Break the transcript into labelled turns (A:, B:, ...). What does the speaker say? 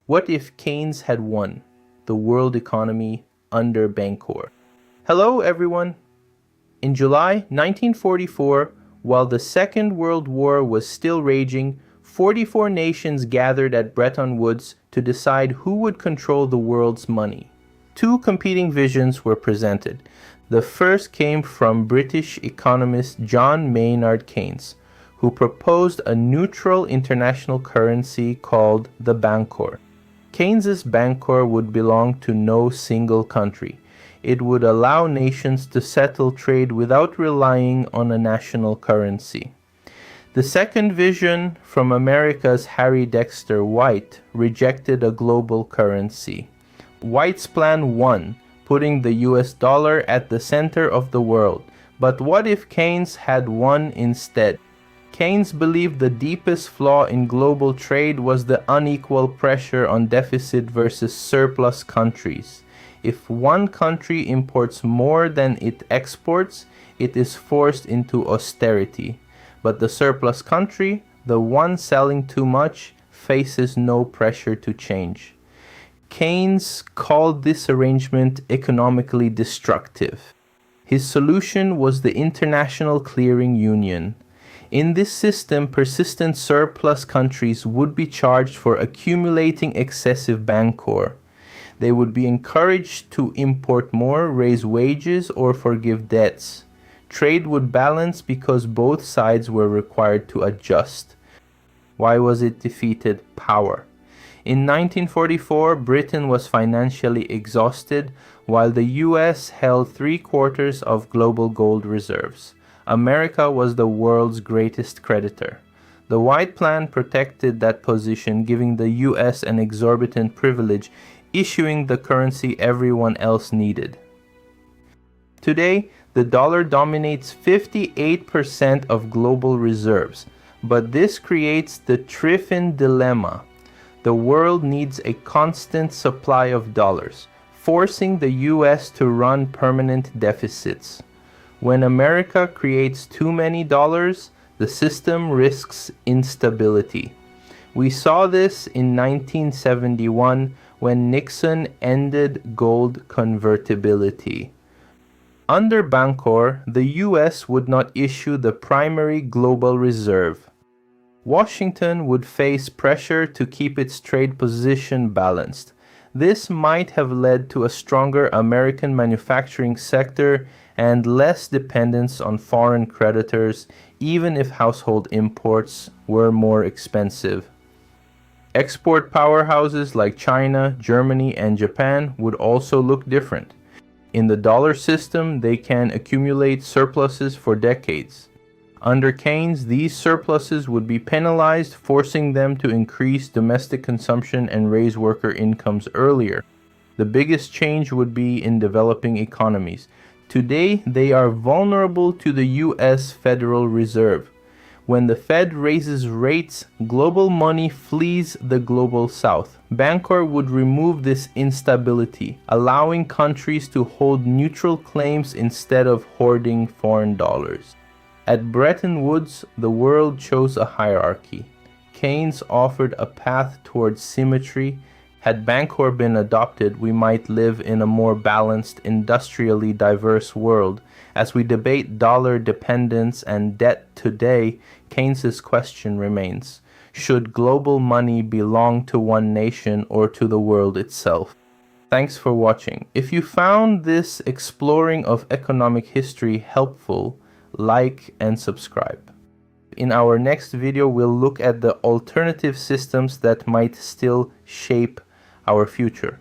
A: What if Keynes had won the world economy under Bancor? Hello, everyone. In July 1944, while the Second World War was still raging, 44 nations gathered at Bretton Woods to decide who would control the world's money. Two competing visions were presented. The first came from British economist John Maynard Keynes, who proposed a neutral international currency called the Bancor. Keynes's Bancor would belong to no single country. It would allow nations to settle trade without relying on a national currency. The second vision, from America's Harry Dexter White, rejected a global currency. White's plan won, putting the US dollar at the center of the world. But what if Keynes had won instead? Keynes believed the deepest flaw in global trade was the unequal pressure on deficit versus surplus countries. If one country imports more than it exports, it is forced into austerity. But the surplus country, the one selling too much, faces no pressure to change. Keynes called this arrangement economically destructive. His solution was the International Clearing Union. In this system, persistent surplus countries would be charged for accumulating excessive Bancor. They would be encouraged to import more, raise wages, or forgive debts. Trade would balance because both sides were required to adjust. Why was it defeated? Power. In 1944, Britain was financially exhausted, while the US held 3/4 of global gold reserves. America was the world's greatest creditor. The White Plan protected that position, giving the US an exorbitant privilege, issuing the currency everyone else needed. Today, the dollar dominates 58% of global reserves, but this creates the Triffin dilemma. The world needs a constant supply of dollars, forcing the US to run permanent deficits. When America creates too many dollars, the system risks instability. We saw this in 1971 when Nixon ended gold convertibility. Under Bancor, the US would not issue the primary global reserve. Washington would face pressure to keep its trade position balanced. This might have led to a stronger American manufacturing sector and less dependence on foreign creditors, even if household imports were more expensive. Export powerhouses like China, Germany, and Japan would also look different. In the dollar system, they can accumulate surpluses for decades. Under Keynes, these surpluses would be penalized, forcing them to increase domestic consumption and raise worker incomes earlier. The biggest change would be in developing economies. Today, they are vulnerable to the US Federal Reserve. When the Fed raises rates, global money flees the global south. Bancor would remove this instability, allowing countries to hold neutral claims instead of hoarding foreign dollars. At Bretton Woods, the world chose a hierarchy. Keynes offered a path towards symmetry. Had Bancor been adopted, we might live in a more balanced, industrially diverse world. As we debate dollar dependence and debt today, Keynes's question remains: should global money belong to one nation or to the world itself? Thanks for watching. If you found this exploring of economic history helpful, like and subscribe. In our next video, we'll look at the alternative systems that might still shape our future.